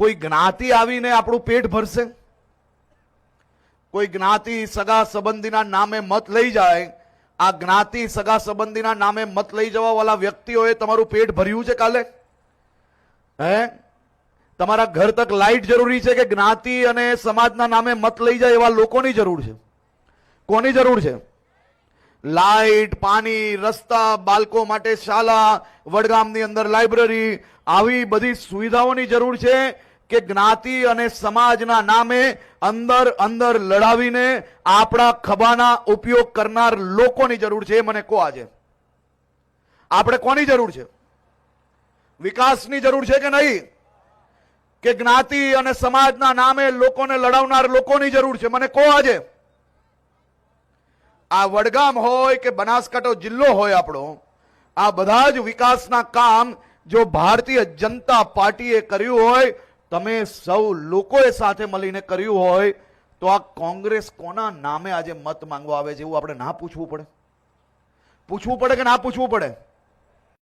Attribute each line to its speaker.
Speaker 1: કોઈ જ્ઞાતિ આવીને આપણું પેટ ભરશે? કોઈ જ્ઞાતિ સગા સંબંધીના નામે મત લઈ જાય, આ જ્ઞાતિ સગા સંબંધીના નામે મત લઈ જવા વાળા વ્યક્તિઓએ તમારું પેટ ભર્યું છે કાલે? હે? તમારા ઘર તક લાઈટ જરૂરી છે કે જ્ઞાતિ અને સમાજના નામે મત લઈ જાય એવા લોકોની જરૂર છે? કોની જરૂર છે? લાઈટ, પાણી, રસ્તા, બાળકો માટે શાળા, વડગામની અંદર લાઇબ્રેરી, આવી બધી સુવિધાઓની જરૂર છે કે જ્ઞાતિ અને સમાજના નામે અંદર અંદર લડાવીને આપણા ખભાના ઉપયોગ કરનાર લોકોની જરૂર છે? મને કહો આજે આપણે કોની જરૂર છે? વિકાસની જરૂર છે કે નહીં? કે જ્ઞાતિ અને સમાજના નામે લોકોને લડાવનાર લોકોની જરૂર છે? મને કહો આજે. આ વડગામ હોય કે બનાસકાંઠા જિલ્લો હોય આપણો, આ બધા જ વિકાસના કામ જો ભારતીય જનતા પાર્ટીએ કર્યું હોય, તમે સૌ લોકોએ સાથે મળીને કર્યું હોય, તો આ કોંગ્રેસ કોના નામે આજે મત માંગવા આવે છે એવું આપણે ના પૂછવું પડે? પૂછવું પડે કે ના પૂછવું પડે?